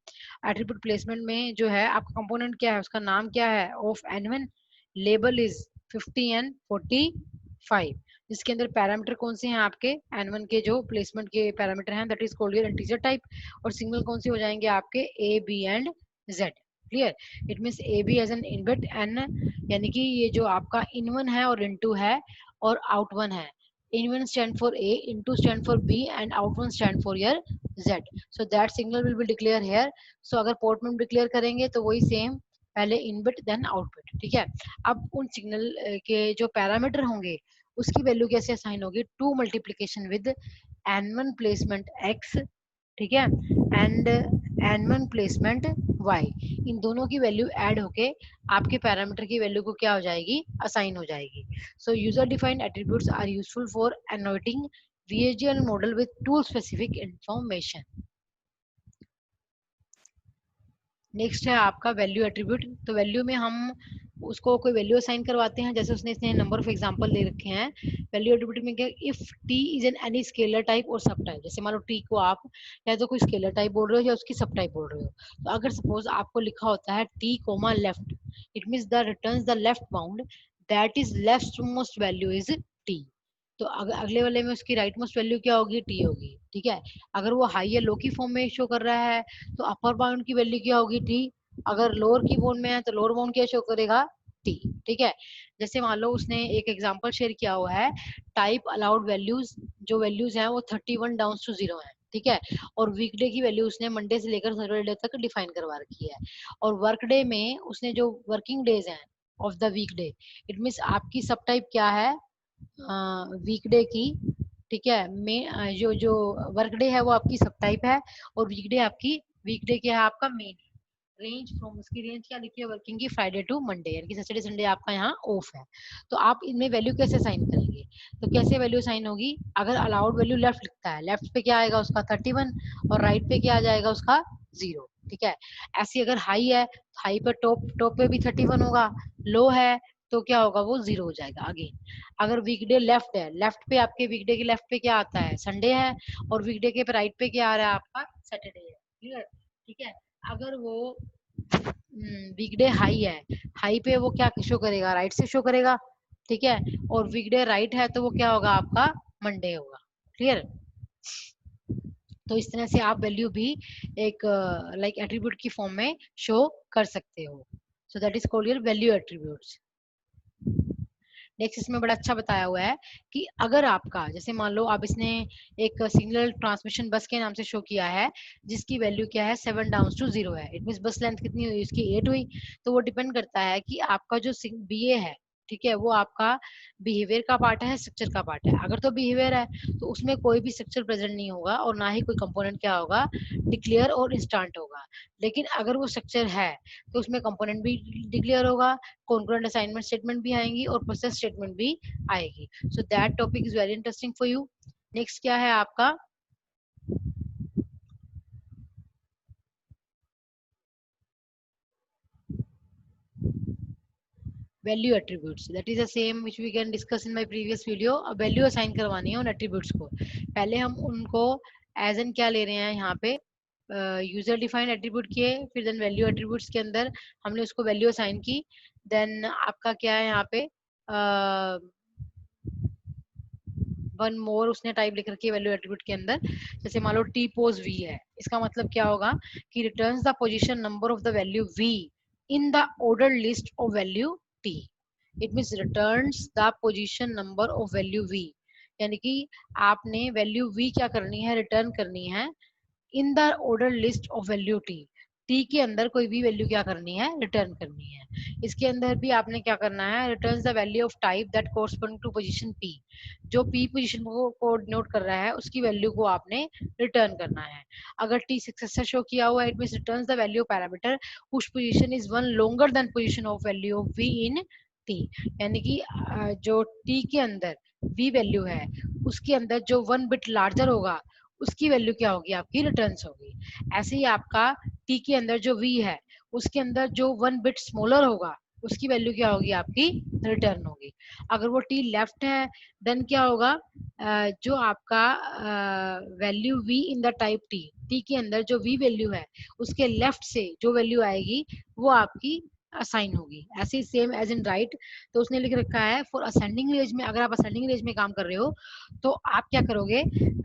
एट्रीब्यूट प्लेसमेंट में जो है आपका कंपोनेंट क्या है, उसका नाम क्या है, of n1, label is 50 and 45, जिसके अंदर पैरामीटर कौन से हैं आपके एन1 के, जो प्लेसमेंट के पैरामीटर हैं, that is called your integer type, और सिग्नल कौन से हो जाएंगे आपके A B and Z. Clear, it means A B as an in bit N, यानी कि ये जो आपका इन वन है और इन टू है और आउट वन है, in one stand for a, into stand for b and out one stand for your z, so that signal will be declare here। so अगर पोर्ट में डिक्लेयर करेंगे तो वही सेम, पहले इनबिट देन आउटबिट, ठीक है। अब उन सिग्नल के जो पैरामीटर होंगे उसकी वैल्यू कैसे असाइन होगी, to multiplication with n1 placement x, ठीक है, एंड n1 प्लेसमेंट y, इन दोनों की वैल्यू ऐड होके आपके पैरामीटर की वैल्यू को क्या हो जाएगी, असाइन हो जाएगी। So user defined attributes are useful for annotating VHDL model with tool specific information. Next है आपका वैल्यू एट्रीब्यूट। तो वैल्यू में हम उसको कोई वैल्यू असाइन करवाते हैं, जैसे उसने इसने नंबर ऑफ एग्जांपल दे रखे हैं। वैल्यू एट्रीब्यूट में क्या, if T is an any scalar type और सब टाइप, जैसे मान लो टी को आप या तो कोई स्केलर टाइप बोल रहे हो या उसकी सब टाइप बोल रहे हो। तो अगर सपोज आपको लिखा होता है T comma left, it means the returns the left bound that is leftmost value is T. तो अगले वाले में उसकी राइट मोस्ट वैल्यू क्या होगी, टी होगी। ठीक है, अगर वो हाई या लो की फॉर्म में शो कर रहा है तो अपर बाउंड की वैल्यू क्या होगी, टी। अगर लोअर की बाउंड में है तो लोअर बाउंड क्या शो करेगा, टी। ठीक है, जैसे मान लो उसने एक एग्जांपल शेयर किया हुआ है, टाइप अलाउड वैल्यूज, जो वैल्यूज हैं वो 31 डाउन टू 0 है। ठीक है, और वीकडे की वैल्यू उसने मंडे से लेकर सैटरडे तक डिफाइन करवा रखी है। और वर्क डे में उसने जो वर्किंग डेज हैं of the weekday, it means आपकी सब टाइप क्या है, वीकडे की। ठीक है, में जो जो वर्क डे है वो आपकी सब टाइप है, और वीकडे आपकी, वीकडे क्या है आपका मेन। रेंज फ्रॉम, उसकी रेंज क्या लिखी है वर्किंग की, फ्राइडे टू मंडे, यानी कि सैटरडे संडे आपका यहाँ ऑफ है। तो आप इनमें वैल्यू कैसे साइन करेंगे, तो कैसे वैल्यू साइन होगी, अगर अलाउड वैल्यू लेफ्ट लिखता है, लेफ्ट पे क्या आएगा उसका 31, और राइट पे क्या आ जाएगा उसका 0। ठीक है, ऐसी अगर हाई है, हाई पे टॉप टॉप पे भी 31 होगा, लो है तो क्या होगा, वो 0 हो जाएगा अगेन। अगर वीकडे लेफ्ट है, लेफ्ट पे आपके वीकडे के लेफ्ट पे क्या आता है, संडे है, और वीकडे के राइट पे क्या आ रहा है आपका, सैटरडे है। क्लियर। ठीक है, अगर वो वीकडे हाई है, हाई पे वो क्या शो करेगा, राइट से शो करेगा। ठीक है, और वीकडे राइट है तो वो क्या होगा आपका, मंडे होगा। क्लियर। तो इस तरह से आप वैल्यू भी एक लाइक एट्रीब्यूट की फॉर्म में शो कर सकते हो। So that is called your value attributes. Next इसमें बड़ा अच्छा बताया हुआ है कि अगर आपका, जैसे मान लो आप इसने एक सिग्नल ट्रांसमिशन बस के नाम से शो किया है, जिसकी वैल्यू क्या है, 7 डाउन टू 0 है, इट मीन बस लेंथ कितनी हुई उसकी, 8 हुई। तो वो डिपेंड करता है कि आपका जो बीए है, ठीक है, वो आपका बिहेवियर का पार्ट है, स्ट्रक्चर का पार्ट है। अगर तो बिहेवियर है तो उसमें कोई भी स्ट्रक्चर प्रेजेंट नहीं होगा, और ना ही कोई कंपोनेंट क्या होगा, डिक्लेयर और इंस्टांट होगा। लेकिन अगर वो स्ट्रक्चर है तो उसमें कंपोनेंट भी डिक्लेयर होगा, concurrent असाइनमेंट स्टेटमेंट भी आएंगी, और प्रोसेस स्टेटमेंट भी आएगी। So that topic is very interesting for you. Next क्या है आपका, value attributes, that is the same which we can discuss in my previous video. अब वैल्यू असाइन करवानी है उन एट्रीब्यूट्स को। पहले हम उनको एज एन क्या ले रहे हैं यहाँ पे, यूजर डिफाइंड एट्रीब्यूट किए, फिर देन वैल्यू एट्रीब्यूट्स के अंदर हमने उसको वैल्यू असाइन की। देन आपका क्या है यहाँ पे, वन मोर उसने टाइप लिख रखी है वैल्यू एट्रीब्यूट के अंदर। जैसे मान लो टी पोज वी है, इसका मतलब क्या होगा कि returns the position number of the value V in the order list of value T. It means returns the position number of value V, यानी कि आपने वैल्यू वी क्या करनी है, रिटर्न करनी है in the order list of value T. T के अंदर कोई भी वैल्यू क्या करनी है, रिटर्न करनी है। इसके अंदर भी आपने क्या करना है, return the value of type that correspond to position P. जो पी पोजीशन को कोऑर्डिनेट कर रहा है उसकी वैल्यू को आपने रिटर्न करना है। अगर टी सक्सेसर शो किया हुआ है, it means returns the value parameter which position is one longer than position of value of V in T. यानी कि जो टी के अंदर वी वैल्यू है उसके अंदर जो वन बिट लार्जर होगा उसकी वैल्यू क्या होगी, आपकी रिटर्न्स होगी। ऐसे ही आपका टी के अंदर जो वी है उसके अंदर जो वन बिट स्मॉलर होगा उसकी वैल्यू क्या होगी, आपकी रिटर्न होगी। अगर वो टी लेफ्ट है देन क्या होगा, जो आपका value V in the type T, T के अंदर जो वी वैल्यू है उसके लेफ्ट से जो वैल्यू आएगी वो आपकी असाइन होगी। ऐसे ही सेम एज इन राइट। तो उसने लिख रखा है फॉर असेंडिंग रेंज में, अगर आप असेंडिंग रेंज में काम कर रहे हो तो आप क्या करोगे,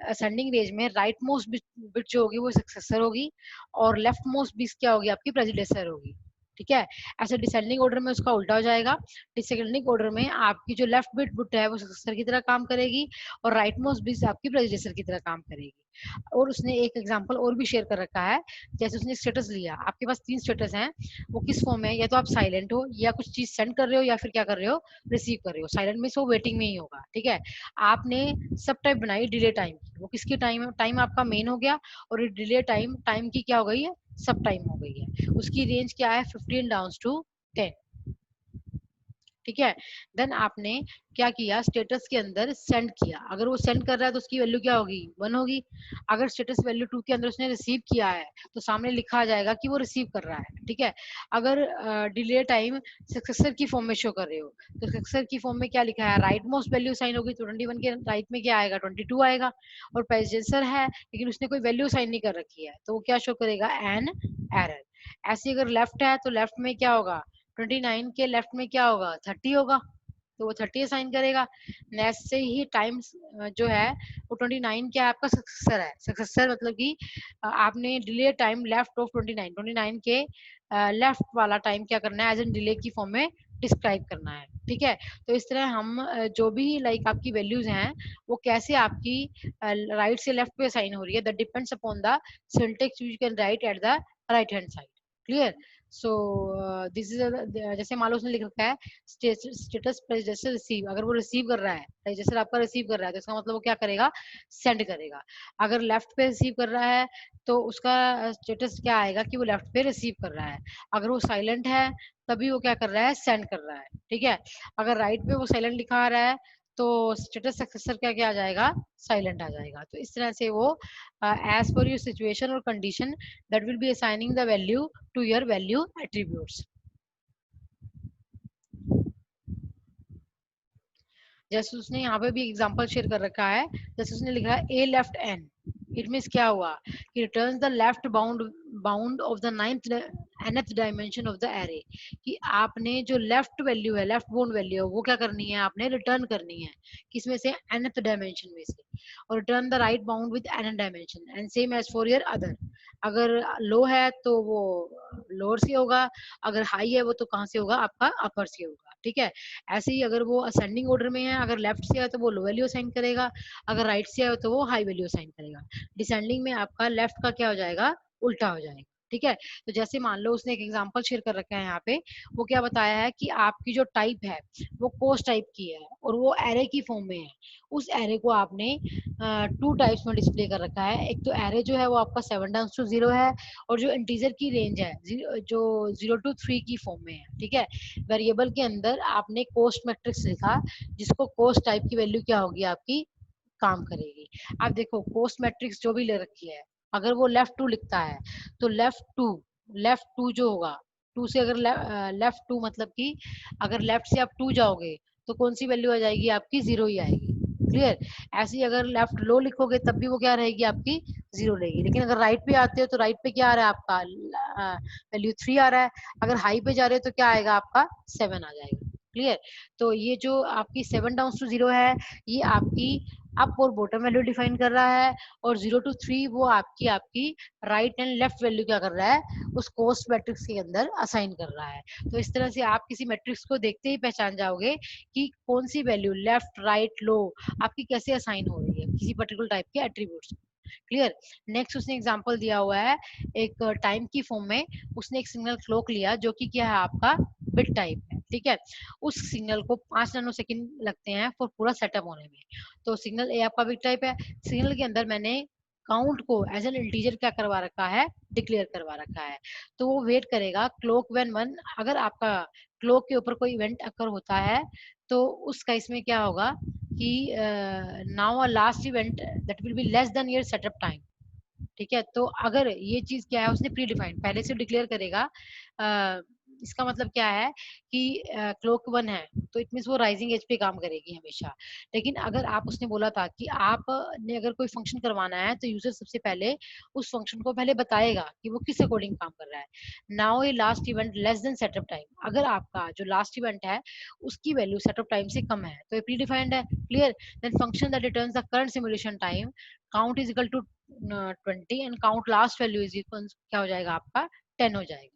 असेंडिंग रेंज में राइट मोस्ट बिट जो होगी वो सक्सेसर होगी, और लेफ्ट मोस्ट बिट क्या होगी, आपकी प्रेडिसेसर होगी। ठीक है, ऐसे डिसेंडिंग ऑर्डर में उसका उल्टा हो जाएगा। डिसेंडिंग ऑर्डर में आपकी जो लेफ्ट बिट बुट है वो सक्सेसर की तरह काम करेगी, और राइट मोस्ट बिट आपकी प्रेडिसेसर की तरह काम करेगी। और उसने एक एग्जांपल और भी शेयर कर रखा है, जैसे उसने स्टेटस लिया, आपके पास 3 स्टेटस हैं, वो किस फॉर्म में है, या तो आप साइलेंट हो, या कुछ चीज सेंड कर रहे हो, या फिर क्या कर रहे हो, रिसीव कर रहे हो। साइलेंट में से वो वेटिंग में ही होगा। ठीक है, आपने सब टाइप बनाई डिले टाइम की, वो किसकी टाइम है, टाइम आपका मेन हो गया, और डिले टाइम टाइम की क्या हो गई है, सब टाइम हो गई है। उसकी रेंज क्या है, 15 डाउन टू 10। ठीक है। देन आपने क्या किया, स्टेटस के अंदर सेंड किया। अगर वो सेंड कर रहा है तो उसकी वैल्यू क्या होगी, 1 होगी। अगर स्टेटस वैल्यू 2 के अंदर उसने रिसीव किया है तो सामने लिखा आ जाएगा कि वो रिसीव कर रहा है, ठीक है। अगर डिले टाइम सक्सेसर की फॉर्म में शो कर रहे हो तो सक्सेसर की फॉर्म में क्या लिखा है, राइट मोस्ट वैल्यू साइन होगी, तो 21 के राइट में क्या आएगा, 22 आएगा। और पैसेंजर है लेकिन उसने कोई वैल्यू साइन नहीं कर रखी है तो वो क्या शो करेगा, एन एरर। ऐसे अगर लेफ्ट है तो लेफ्ट में क्या होगा, 29 के लेफ्ट में क्या होगा, 30 होगा, तो वो 30 असाइन करेगा। नेक्स्ट से ही टाइम जो है वो 29 क्या है, आपका सक्सेसर है। सक्सेसर मतलब कि आपने डिले टाइम लेफ्ट ऑफ 29 के लेफ्ट वाला टाइम क्या करना है, एज एन डिले की फॉर्म में डिस्क्राइब करना है, ठीक है। तो इस तरह हम जो भी लाइक आपकी वैल्यूज हैं वो कैसे आपकी राइट से लेफ्ट पे असाइन हो रही है, that depends upon the syntax you can write at the right hand side. Clear. So this is, जैसे मान लो उसने लिख रखा है स्टेटस प्रेजेसर रिसीव। अगर वो रिसीव कर रहा है, प्रेजेसर आपका रिसीव कर रहा है तो इसका मतलब वो क्या करेगा, सेंड करेगा। अगर लेफ्ट पे रिसीव कर रहा है तो उसका स्टेटस क्या आएगा कि वो लेफ्ट पे रिसीव कर रहा है। अगर वो साइलेंट है तभी वो क्या कर रहा है, सेंड कर रहा है, ठीक है। अगर राइट पे वो साइलेंट लिखा आ रहा है तो स्टेटस सक्सेसर क्या क्या आ जाएगा, साइलेंट आ जाएगा। तो इस तरह से वो एज पर योर सिचुएशन और condition that will be assigning the value to your value attributes। जैसे उसने यहाँ पे भी एग्जांपल शेयर कर रखा है, जैसे उसने लिखा है ए लेफ्ट एन, इट मीन्स क्या हुआ कि returns the left bound of the nth dimension of the array, कि आपने जो लेफ्ट वैल्यू है, लेफ्ट बाउंड वैल्यू है वो क्या करनी है, आपने रिटर्न करनी है किसमें से, nth डायमेंशन में से। और return the right bound with nth dimension and same as for your other. अगर लो है तो वो लोअर से होगा, अगर हाई है वो तो कहाँ से होगा, आपका अपर से होगा, ठीक है। ऐसे ही अगर वो असेंडिंग ऑर्डर में है, अगर लेफ्ट से है तो वो लो वैल्यू असाइन करेगा, अगर राइट से है तो वो हाई वैल्यू असाइन करेगा। डिसेंडिंग में आपका लेफ्ट का क्या हो जाएगा, उल्टा हो जाएगा, ठीक है। तो जैसे मान लो उसने एक एग्जांपल शेयर कर रखा है यहाँ पे, वो क्या बताया है कि आपकी जो टाइप है वो कोस टाइप की है और वो एरे की फॉर्म में है। उस एरे को आपने 2 टाइप्स में डिस्प्ले कर रखा है। एक तो एरे जो है वो आपका 7 डाउन टू 0 है, और जो इंटीजर की रेंज है जो 0 to 3 की फॉर्म में है, ठीक है। वेरिएबल के अंदर आपने कोस्ट मैट्रिक्स लिखा, जिसको कोस्ट टाइप की वैल्यू क्या होगी आपकी, काम करेगी। आप देखो कोस्ट मैट्रिक्स जो भी ले रखी है, अगर वो लेफ्ट टू लिखता है तो लेफ्ट टू जो होगा, टू से अगर लेफ्ट टू मतलब कि अगर लेफ्ट से आप 2 जाओगे तो कौन सी वैल्यू आ जाएगी आपकी, 0 ही आएगी। क्लियर। ऐसे ही अगर लेफ्ट लो लिखोगे तब भी वो क्या रहेगी आपकी, 0 रहेगी। लेकिन अगर राइट पे आते हो तो राइट पे क्या आ रहा है आपका, वैल्यू 3 आ रहा है। अगर हाई पे जा रहे हो तो क्या आएगा आपका, 7 आ जाएगा। क्लियर। तो ये जो आपकी 7 डाउन टू 0 है, ये आपकी अप और बॉटम वैल्यू डिफाइन कर रहा है, और 0 to 3 वो आपकी आपकी राइट एंड लेफ्ट वैल्यू क्या कर रहा है, उस कोस्ट मैट्रिक्स के अंदर असाइन कर रहा है। तो इस तरह से आप किसी मैट्रिक्स को देखते ही पहचान जाओगे कि कौन सी वैल्यू लेफ्ट राइट लो आपकी कैसे असाइन हो रही है किसी पर्टिकुलर टाइप के एट्रीब्यूट्स। क्लियर। नेक्स्ट उसने एग्जांपल दिया हुआ है एक टाइम की फॉर्म में, उसने एक सिग्नल क्लॉक लिया जो कि क्या है आपका बिट टाइप है, ठीक है। उस सिग्नल को 5 नैनो सेकंड लगते हैं फॉर पूरा सेटअप होने में। तो सिग्नल ए आपका बिट टाइप है, सिग्नल के अंदर मैंने काउंट को एज एन इंटीजर क्या करवा रखा है, डिक्लेयर करवा रखा है। तो वो वेट करेगा क्लॉक व्हेन 1, अगर आपका क्लॉक के ऊपर कोई इवेंट अकर होता है तो उस केस में क्या होगा कि now a last event that will be less than your setup time, ठीक है। तो अगर ये चीज क्या है, उसने प्री डिफाइंड पहले से डिक्लेयर करेगा, इसका मतलब क्या है कि क्लॉक 1 है तो इट मीन्स वो राइजिंग एज पे काम करेगी हमेशा। लेकिन अगर आप उसने बोला था कि आपने अगर कोई फंक्शन करवाना है तो यूजर सबसे पहले उस फंक्शन को पहले बताएगा कि वो किस अकॉर्डिंग काम कर रहा है। नाउ ये last event less than setup time, अगर आपका जो लास्ट इवेंट है उसकी वैल्यू सेटअप टाइम से कम है तो ये प्री डिफाइंड है। Clear. Then function that returns the current simulation time count is equal to 20 and count last value is equal क्या हो जाएगा आपका, 10 हो जाएगा।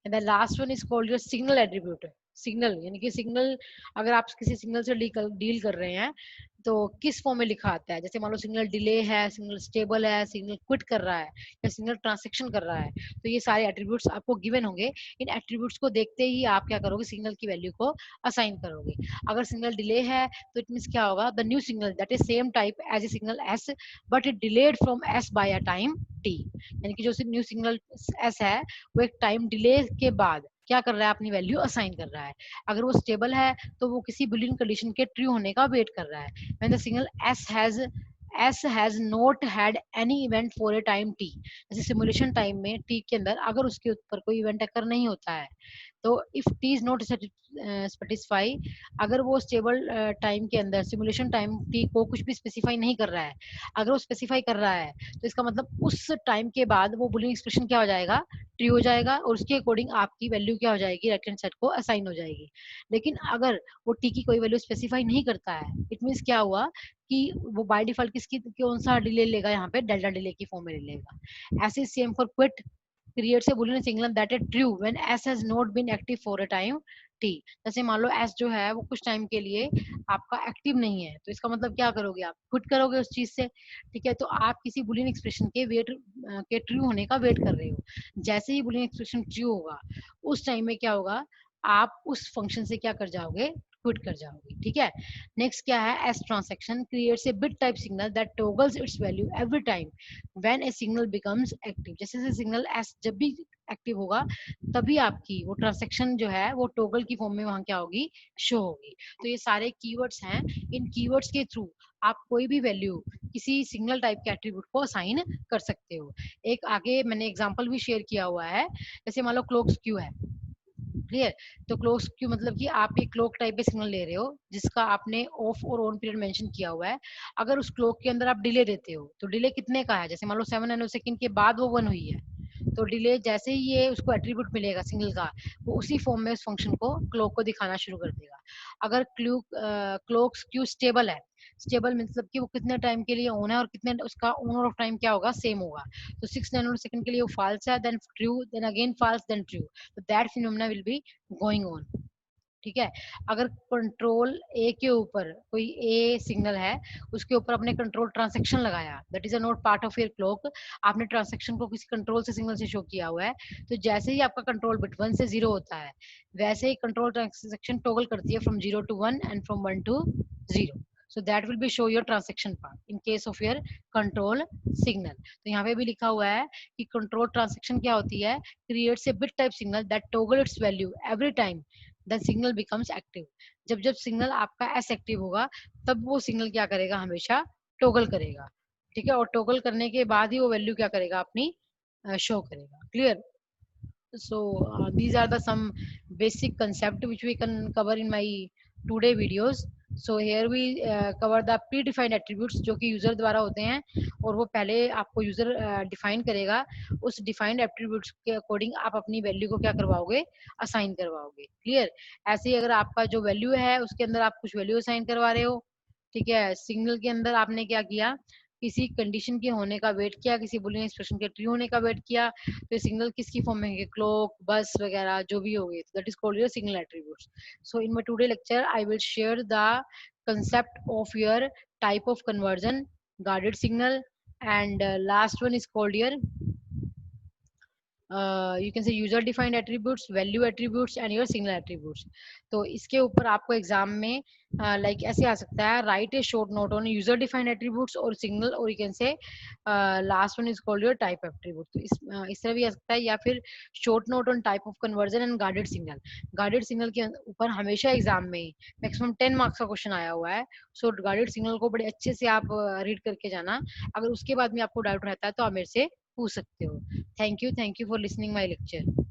And the last one is called your signal attribute. Signal यानी कि signal, अगर आप किसी सिग्नल से डील कर रहे हैं तो किस फॉर्म में लिखा आता है। जैसे मान लो सिग्नल डिले है, सिग्नल स्टेबल है, सिग्नल क्विट कर रहा है या सिग्नल ट्रांसैक्शन कर रहा है, तो ये सारे एट्रीब्यूट्स आपको गिवन होंगे। इन एट्रीब्यूट्स को देखते ही आप क्या करोगे, सिग्नल की वैल्यू को असाइन करोगे। अगर सिग्नल डिले है तो इट मीन्स क्या होगा, the new signal that is same type as a signal S but it delayed from S by a time T, यानी कि जो न्यू सिग्नल एस है वो एक टाइम डिले के बाद क्या कर रहा है, अपनी वैल्यू असाइन कर रहा है। अगर वो स्टेबल है तो वो किसी बुलियन कंडीशन के ट्रू होने का वेट कर रहा है। When the signal S has not had any event for a time t, जैसे सिमुलेशन टाइम में t के अंदर अगर उसके ऊपर कोई इवेंट अकर नहीं होता है, तो if t is not satisfy, अगर वो स्टेबल टाइम के अंदर सिमुलेशन टाइम t को कुछ भी स्पेसिफाई नहीं कर रहा है, अगर वो स्पेसिफाई कर रहा है तो इसका मतलब उस टाइम के बाद वो बुलियन एक्सप्रेशन क्या हो जाएगा, ट्रू हो जाएगा, और उसके अकॉर्डिंग आपकी वैल्यू क्या हो जाएगी, राइट हैंड साइड को असाइन हो जाएगी। लेकिन अगर वो टी की कोई वैल्यू स्पेसिफाई नहीं करता है, इट मीन्स क्या हुआ कि वो बाय डिफॉल्ट किसकी कौन सा डिले लेगा, यहाँ पे डेल्टा डिले की फॉर्म में लेगा। ऐसे same for quit creates a boolean signal that is true when s has not been active for a time t। जैसे मान लो s जो है वो कुछ टाइम के लिए आपका एक्टिव नहीं है, तो इसका मतलब क्या करोगे, आप क्विट करोगे उस चीज से। ठीक है, तो आप किसी बुलियन एक्सप्रेशन के वेट के ट्रू होने का वेट कर रहे हो। जैसे ही बुलियन एक्सप्रेशन ट्रू होगा, उस टाइम में क्या होगा, आप उस फंक्शन से क्या कर जाओगे, क्विट कर जाओगे। ठीक है, नेक्स्ट क्या है, S transaction creates a bit type signal that toggles it's value every time when A signal becomes active. जैसे जैसे सिग्नल एस जब भी एक्टिव होगा, तभी आपकी वो ट्रांजैक्शन जो है वो टॉगल की फॉर्म में वहां क्या होगी, शो होगी। तो ये सारे कीवर्ड्स हैं, इन कीवर्ड्स के थ्रू आप कोई भी वैल्यू किसी सिंगल टाइप के एट्रीब्यूट को असाइन कर सकते हो। एक आगे मैंने एग्जांपल भी शेयर किया हुआ है, जैसे मान लो क्लॉक स्क्यू है। क्लियर, तो क्लोक स्क्यू मतलब कि आप एक क्लॉक टाइप पे सिग्नल ले रहे हो जिसका आपने ऑफ और ऑन पीरियड मेंशन किया हुआ है। अगर उस क्लॉक के अंदर आप डिले देते हो, तो डिले कितने का है, जैसे मान लो 7 नैनो सेकंड के बाद वो 1 हुई है, तो डिले जैसे ही ये उसको एट्रीब्यूट मिलेगा सिग्नल का, वो उसी फॉर्म में उस फंक्शन को क्लॉक को दिखाना शुरू कर देगा। अगर क्लॉक स्क्यू स्टेबल है, स्टेबल मतलब कि वो कितने टाइम के लिए ऑन है और कितने उसका ऑन और ऑफ टाइम क्या होगा, सेम होगा। तो 6 नैनो सेकंड के लिए वो फॉल्स है, then true, then again false, then true, तो that phenomena will be going on. ठीक है, अगर कंट्रोल ए के ऊपर कोई ए सिग्नल है, उसके ऊपर आपने कंट्रोल ट्रांजैक्शन लगाया, that is a not part of your clock, आपने ट्रांजैक्शन को किसी कंट्रोल से सिग्नल से शो किया हुआ है, तो जैसे ही आपका कंट्रोल बिट 1 से 0 होता है, वैसे ही कंट्रोल ट्रांजैक्शन टॉगल करती है from 0 to 1 and from 1 to 0। so that will be show your transaction part in case of your control signal। तो यहाँ पे भी लिखा हुआ है कि कंट्रोल ट्रांजैक्शन क्या होती है, creates a bit type signal that toggle its value every time the signal becomes active। जब जब सिग्नल आपका एस एक्टिव होगा, तब वो सिग्नल क्या करेगा, हमेशा टोगल करेगा। ठीक है, और टोगल करने के बाद ही वो वैल्यू क्या करेगा, अपनी शो करेगा। Clear, so these are the some basic concept which we can cover in my today videos। so here we cover the predefined attributes जो कि यूजर द्वारा होते हैं, और वो पहले आपको यूजर डिफाइन करेगा, उस डिफाइंड एट्रीब्यूट्स के अकॉर्डिंग आप अपनी वैल्यू को क्या करवाओगे, असाइन करवाओगे। क्लियर, ऐसे ही अगर आपका जो वैल्यू है उसके अंदर आप कुछ वैल्यू असाइन करवा रहे हो, ठीक है, सिग्नल के अंदर आपने क्या किया, किसी कंडीशन के होने का वेट किया, किसी बुलियन एक्सप्रेशन के ट्रू होने का वेट किया, तो सिग्नल किसकी फॉर्म में है, क्लॉक, बस वगैरह जो भी होगी, that is called your signal attributes. So in my today lecture I will share the concept of your type of conversion, guarded signal, and last one is called your you can say user defined attributes, value attributes and your signal attributes। तो इसके ऊपर आपको exam में like ऐसे आ सकता है, right A short note on user defined attributes और signal, और यू कैन से last one is called your type attribute. तो इस तरह भी आ सकता है, या फिर short note on type of conversion and guarded signal. Guarded signal के ऊपर हमेशा एग्जाम में मैक्सिमम 10 मार्क्स का क्वेश्चन आया हुआ है। सो गार्डेड सिग्नल को बड़े अच्छे से आप रीड करके जाना। अगर उसके बाद में आपको डाउट रहता है तो आप मेरे से पूछ सकते हो। Thank you for listening my lecture।